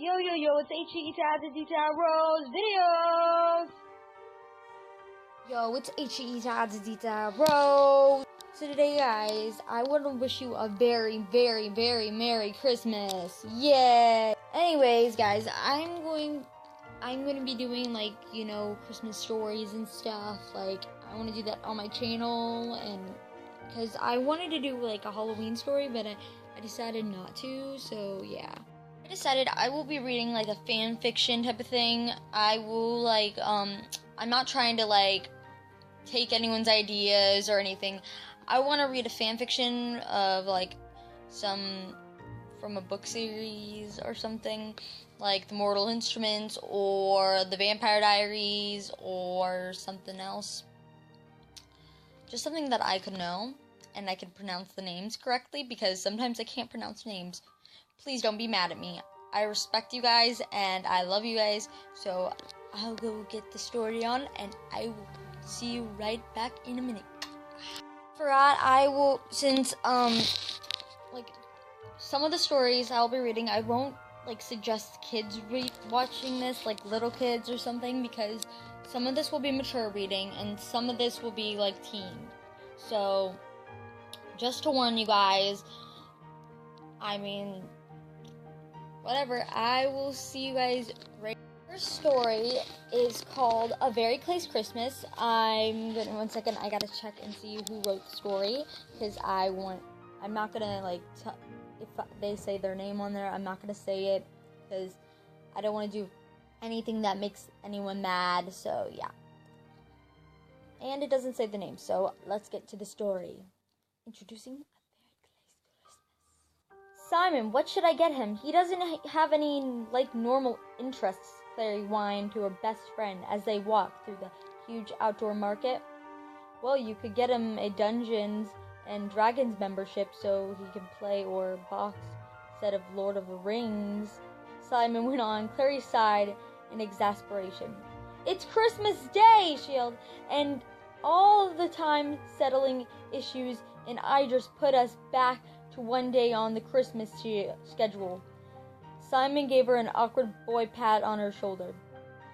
Yo, it's HE Tabs Detail Rose Videos! Yo, it's HE Tabs Detail Rose! So today, guys, I want to wish you a very, very, very Merry Christmas! Yay! Anyways, guys, I'm going to be doing, Christmas stories and stuff. I want to do that on my channel, and because I wanted to do, a Halloween story, but I decided not to, so yeah. I decided I will be reading, a fan fiction type of thing. I will, I'm not trying to, take anyone's ideas or anything. I want to read a fan fiction of, some from a book series or something, like The Mortal Instruments or The Vampire Diaries or something else. Just something that I could know and I could pronounce the names correctly, because sometimes I can't pronounce names. Please don't be mad at me. I respect you guys and I love you guys. So I'll go get the story on and I will see you right back in a minute. I will, since some of the stories I'll be reading, I won't suggest kids watching this, little kids or something, because some of this will be mature reading and some of this will be teen. So just to warn you guys, whatever, I will see you guys right. First story is called A Very Close Christmas. One second, I gotta check and see who wrote the story, because I'm not gonna, if they say their name on there, I'm not gonna say it, because I don't want to do anything that makes anyone mad, so yeah. And it doesn't say the name, so let's get to the story. Introducing A Very Close Christmas. Simon, what should I get him? He doesn't have any, normal interests, Clary whined to her best friend as they walked through the huge outdoor market. Well, you could get him a Dungeons and Dragons membership so he can play or box instead of Lord of the Rings, Simon went on. Clary sighed in exasperation. It's Christmas Day, she yelled, and all the time settling issues in Idris put us back to one day on the Christmas schedule. Simon gave her an awkward boy pat on her shoulder.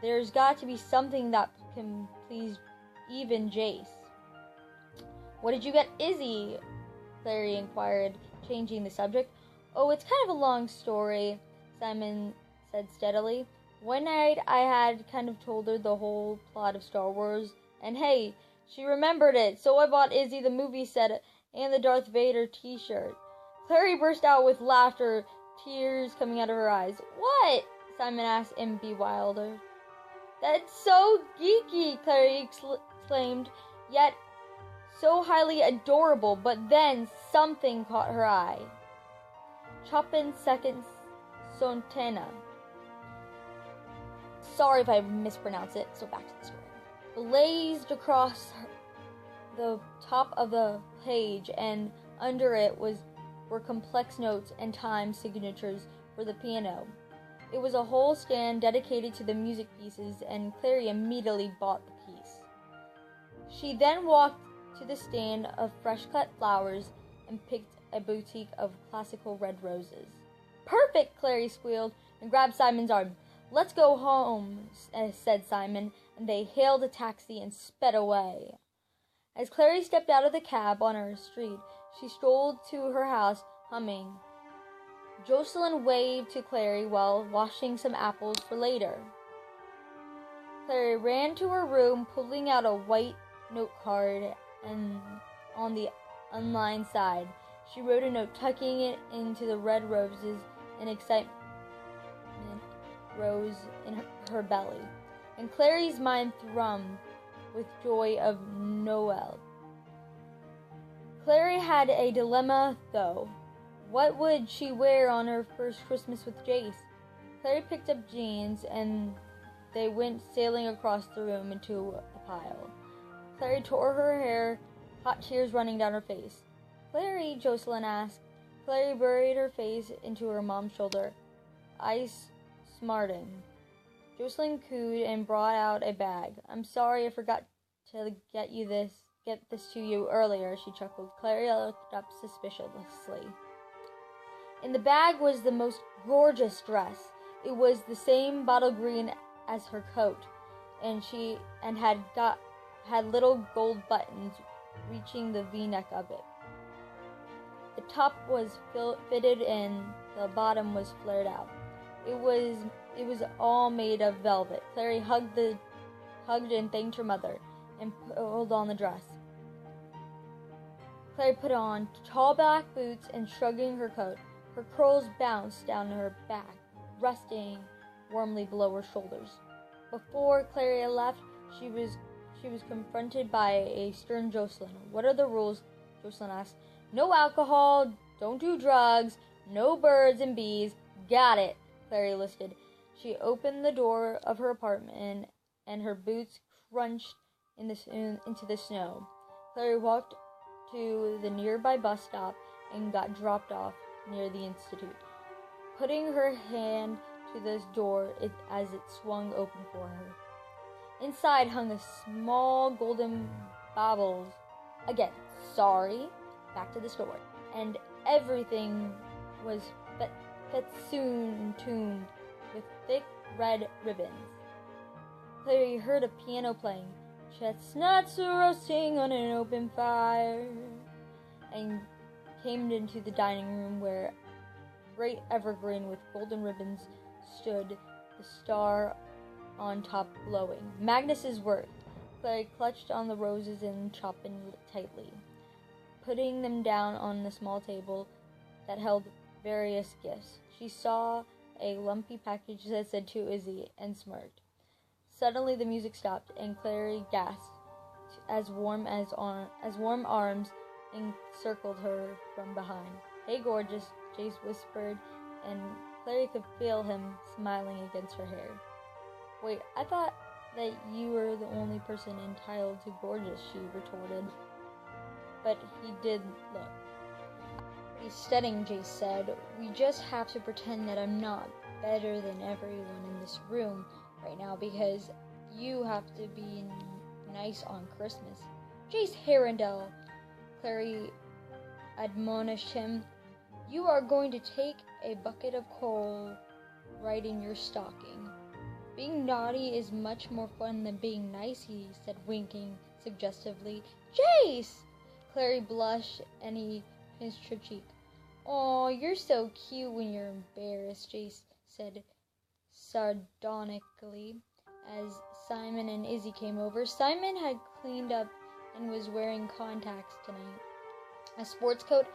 There's got to be something that can please even Jace. What did you get Izzy? Clary inquired, changing the subject. Oh, it's kind of a long story, Simon said steadily. One night I had kind of told her the whole plot of Star Wars, and hey, she remembered it, so I bought Izzy the movie set and the Darth Vader t-shirt. Clary burst out with laughter, tears coming out of her eyes. What? Simon asked in bewildered. That's so geeky, Clary exclaimed, yet so highly adorable, but then something caught her eye. Chopin Seconds Sontena. Sorry if I mispronounce it, so back to the story. Blazed across the top of the page, and under it were complex notes and time signatures for the piano. It was a whole stand dedicated to the music pieces, and Clary immediately bought the piece. She then walked to the stand of fresh-cut flowers and picked a bouquet of classical red roses. Perfect, Clary squealed and grabbed Simon's arm. Let's go home, said Simon, and they hailed a taxi and sped away. As Clary stepped out of the cab on her street, she strolled to her house, humming. Jocelyn waved to Clary while washing some apples for later. Clary ran to her room, pulling out a white note card, and on the unlined side, she wrote a note, tucking it into the red roses, and excitement rose in her belly, and Clary's mind thrummed with joy of Noel. Clary had a dilemma, though. What would she wear on her first Christmas with Jace? Clary picked up jeans, and they went sailing across the room into a pile. Clary tore her hair, hot tears running down her face. Clary, Jocelyn asked. Clary buried her face into her mom's shoulder. Ice smarting. Jocelyn cooed and brought out a bag. I'm sorry I forgot to get this to you earlier, she chuckled. Clary looked up suspiciously. In the bag was the most gorgeous dress. It was the same bottle green as her coat, and had little gold buttons reaching the V-neck of it. The top was fitted and the bottom was flared out. It was all made of velvet. Clary hugged and thanked her mother and pulled on the dress. Clary put on tall black boots and shrugging her coat. Her curls bounced down her back, resting warmly below her shoulders. Before Clary left, she was confronted by a stern Jocelyn. "What are the rules?" Jocelyn asked. "No alcohol, don't do drugs, no birds and bees." "Got it," Clary listed. She opened the door of her apartment and her boots crunched into the snow. Clary walked to the nearby bus stop and got dropped off near the institute, putting her hand to the door as it swung open for her. Inside hung a small golden baubles. Again, sorry, back to the story. And everything was festooned with thick red ribbons. Clary heard a piano playing, "Chestnuts roasting on an open fire," and came into the dining room where a great evergreen with golden ribbons stood, the star on top glowing. Magnus's work. Clary clutched on the roses and chopped them tightly, putting them down on the small table that held various gifts. She saw a lumpy package that said "To Izzy" and smirked. Suddenly the music stopped, and Clary gasped as warm arms encircled her from behind. "Hey, gorgeous," Jace whispered, and Clary could feel him smiling against her hair. "Wait, I thought that you were the only person entitled to gorgeous," she retorted. But he did look. "He's stunning," Jace said. "We just have to pretend that I'm not better than everyone in this room right now because you have to be nice on Christmas." "Jace Harrendell," Clary admonished him, "you are going to take a bucket of coal right in your stocking." "Being naughty is much more fun than being nice," he said, winking suggestively. "Jace!" Clary blushed and he pinched her cheek. "Aw, you're so cute when you're embarrassed," Jace said sardonically as Simon and Izzy came over. Simon had cleaned up and was wearing contacts tonight, a sports coat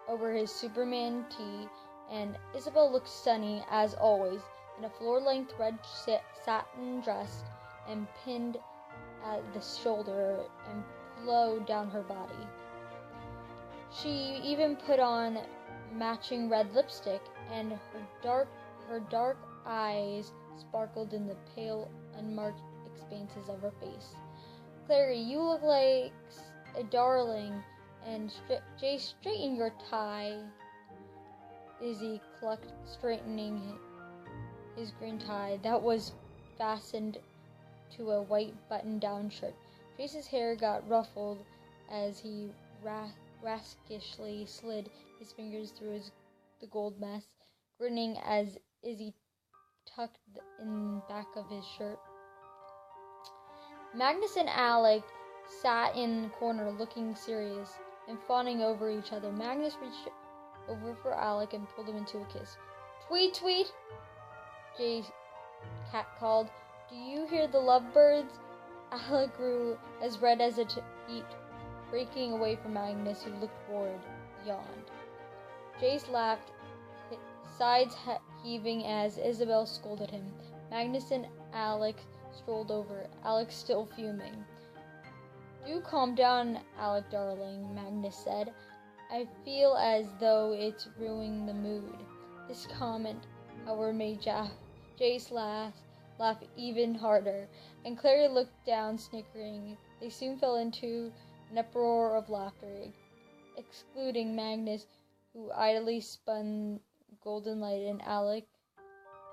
over his Superman tee, and Isabel looked stunning as always in a floor-length red satin dress and pinned at the shoulder and flowed down her body. She even put on matching red lipstick, and her dark eyes sparkled in the pale, unmarked expanses of her face. "Clary, you look like a darling, and Jace, straighten your tie." Izzy clucked, straightening his green tie that was fastened to a white button-down shirt. Jace's hair got ruffled as he raskishly slid his fingers through the gold mess, grinning as Izzy tucked in back of his shirt. Magnus and Alec sat in the corner looking serious and fawning over each other. Magnus reached over for Alec and pulled him into a kiss. "Tweet, tweet," Jay's cat called. "Do you hear the lovebirds?" Alec grew as red as a beet, breaking away from Magnus, who looked bored, yawned. Jace laughed, sides heaving as Isabel scolded him. Magnus and Alec strolled over, Alec still fuming. "Do calm down, Alec darling," Magnus said. "I feel as though it's ruining the mood." This comment, however, made Jace laugh even harder, and Clary looked down, snickering. They soon fell into an uproar of laughter, excluding Magnus, who idly spun golden light, and Alec,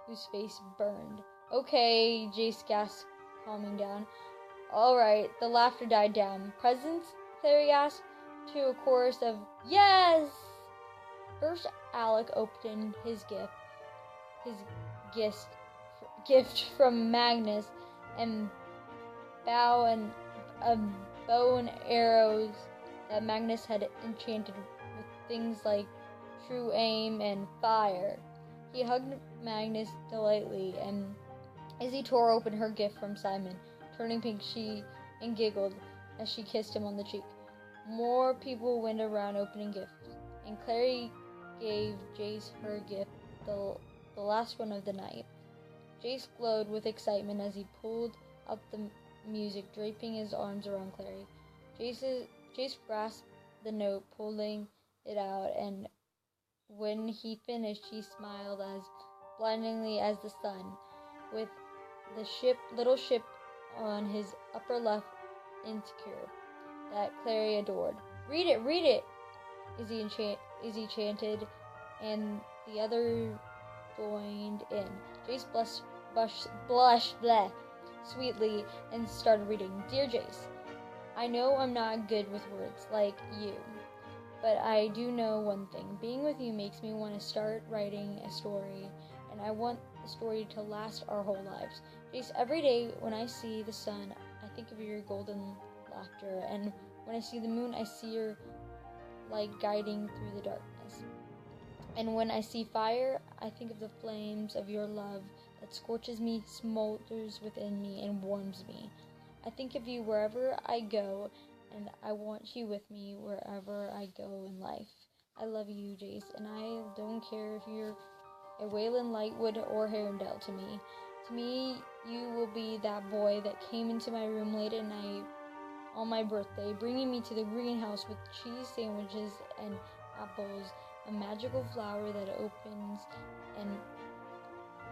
whose face burned. "Okay," Jace gasped, calming down. "All right." The laughter died down. "Presents?" Clary asked, to a chorus of "Yes!" First, Alec opened his gift from Magnus and bow and arrows that Magnus had enchanted with things like true aim and fire. He hugged Magnus delightedly, and as he tore open her gift from Simon, turning pink, she giggled as she kissed him on the cheek. More people went around opening gifts, and Clary gave Jace her gift, the last one of the night. Jace glowed with excitement as he pulled up the music, draping his arms around Clary. Jace grasped the note, pulling it out, and when he finished, he smiled as blindingly as the sun, with the little ship on his upper left insecure, that Clary adored. Read it, Izzy chanted, and the other joined in. Jace blushed sweetly and started reading. Dear Jace, I know I'm not good with words like you, but I do know one thing. Being with you makes me want to start writing a story, and I want the story to last our whole lives. Jace, every day when I see the sun, I think of your golden laughter, and when I see the moon, I see your light guiding through the darkness. And when I see fire, I think of the flames of your love that scorches me, smolders within me, and warms me. I think of you wherever I go, and I want you with me wherever I go in life. I love you, Jace, and I don't care if you're a Wayland Lightwood or Herondale to me. To me, you will be that boy that came into my room late at night on my birthday, bringing me to the greenhouse with cheese sandwiches and apples, a magical flower that opens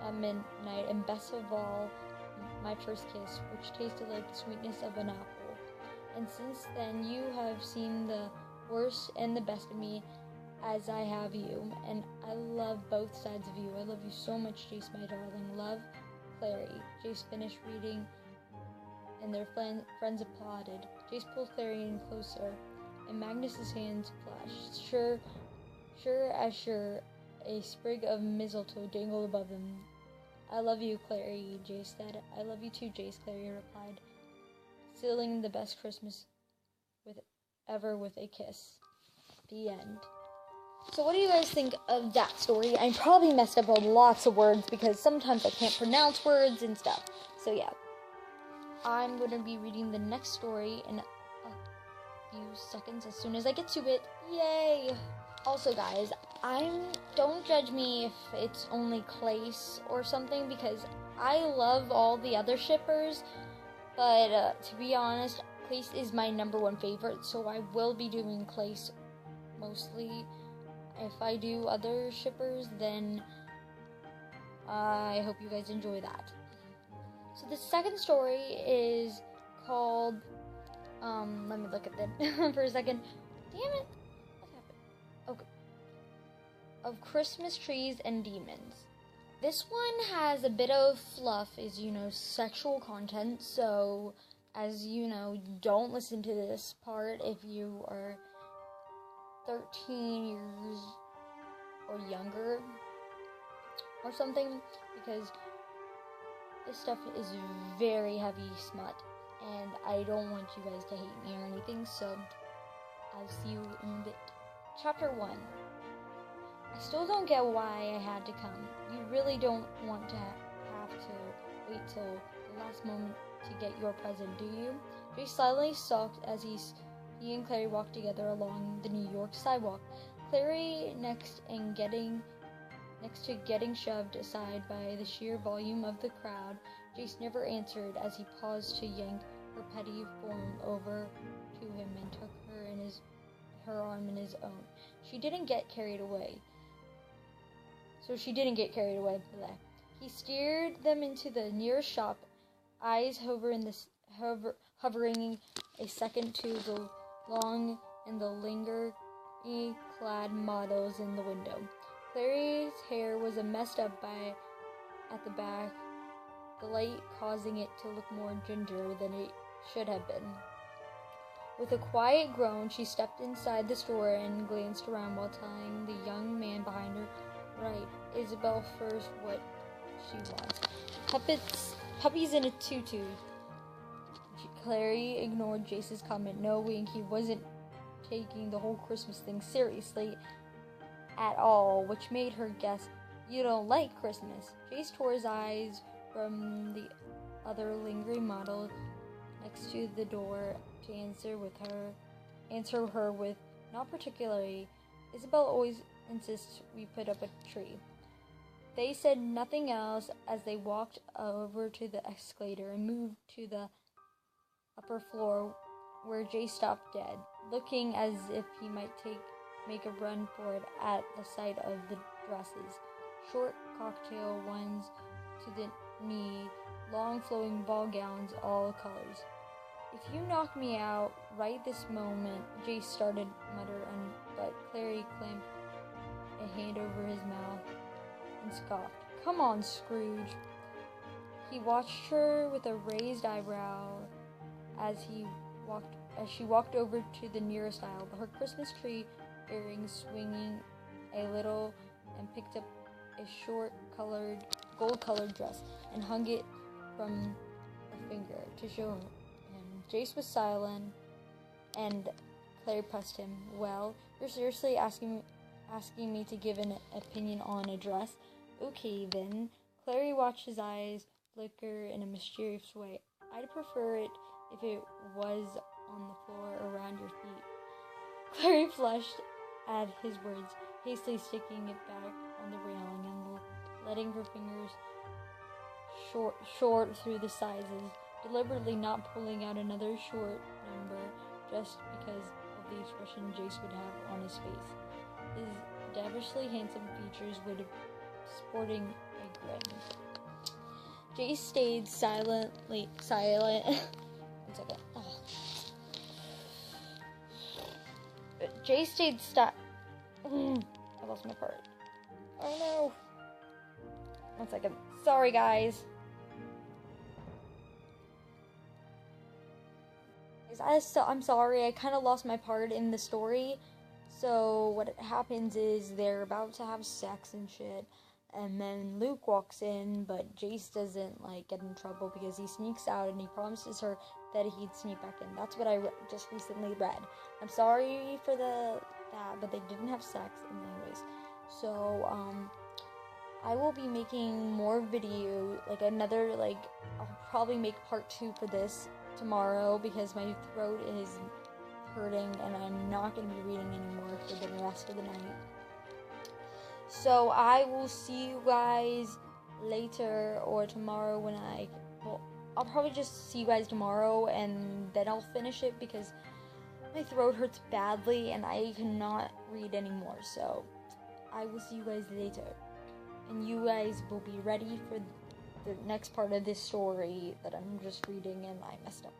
at midnight, and best of all, my first kiss, which tasted like the sweetness of an apple. And since then, you have seen the worst and the best of me as I have you, and I love both sides of you. I love you so much, Jace, my darling. Love, Clary. Jace finished reading, and their friends applauded. Jace pulled Clary in closer, and Magnus's hands flashed. Sure, a sprig of mistletoe dangled above them. I love you, Clary, Jace said. I love you too, Jace, Clary replied, sealing the best Christmas ever with a kiss. The end. So what do you guys think of that story? I probably messed up on lots of words because sometimes I can't pronounce words and stuff. So yeah. I'm going to be reading the next story in a few seconds as soon as I get to it. Yay! Also, guys, don't judge me if it's Only Clace or something, because I love all the other shippers, but to be honest, Clace is my number one favorite, so I will be doing Clace mostly. If I do other shippers, then I hope you guys enjoy that. So the second story is called, let me look at them for a second. Damn it. What happened? Okay. Of Christmas Trees and Demons. This one has a bit of fluff, sexual content, so as you know, don't listen to this part if you are 13 years or younger or something, because this stuff is very heavy smut, and I don't want you guys to hate me or anything, so I'll see you in a bit. Chapter 1. I still don't get why I had to come. You really don't want to have to wait till the last moment to get your present, do you? Jay silently sulked as he and Clary walked together along the New York sidewalk. Clary next to getting shoved aside by the sheer volume of the crowd. Jace never answered as he paused to yank her petty form over to him and took her arm in his own. She didn't get carried away. He steered them into the nearest shop, eyes hovering a second to the long and the clad models in the window. Clary's hair was messed up at the back, the light causing it to look more ginger than it should have been. With a quiet groan, she stepped inside the store and glanced around while telling the young man behind her, "Right, Isabel first what she wants. Puppies in a tutu. Clary ignored Jace's comment, knowing he wasn't taking the whole Christmas thing seriously at all, which made her guess, "You don't like Christmas." Jace tore his eyes from the other lingering model next to the door to answer her with, "Not particularly. Isabel always insists we put up a tree." They said nothing else as they walked over to the escalator and moved to the upper floor, where Jay stopped dead, looking as if he might make a run for it at the sight of the dresses. Short cocktail ones to the knee, long flowing ball gowns, all colors. "If you knock me out right this moment," Jay started muttering, but Clary clamped a hand over his mouth and scoffed. "Come on, Scrooge." He watched her with a raised eyebrow as she walked over to the nearest aisle, her Christmas tree earrings swinging a little, and picked up a short gold-colored dress and hung it from her finger to show him. Jace was silent, and Claire pressed him. "Well, you're seriously asking me to give an opinion on a dress? Okay, then." Clary watched his eyes flicker in a mysterious way. "I'd prefer it if it was on the floor around your feet." Clary flushed at his words, hastily sticking it back on the railing and letting her fingers short through the sizes, deliberately not pulling out another short number just because of the expression Jace would have on his face. His devilishly handsome features would have sporting a grin. Jace stayed silent. 1 second. Oh. Jace stayed I lost my part. Oh no. 1 second. Sorry, guys. I'm sorry. I kind of lost my part in the story. So what happens is they're about to have sex and shit, and then Luke walks in, but Jace doesn't get in trouble because he sneaks out and he promises her that he'd sneak back in. That's what I just recently read. I'm sorry for that, but they didn't have sex anyways. So I will be making more video, I'll probably make part 2 for this tomorrow because my throat is hurting and I'm not going to be reading anymore for the rest of the night. So I will see you guys later or tomorrow I'll probably just see you guys tomorrow and then I'll finish it because my throat hurts badly and I cannot read anymore. So I will see you guys later. And you guys will be ready for the next part of this story that I'm just reading and I messed up.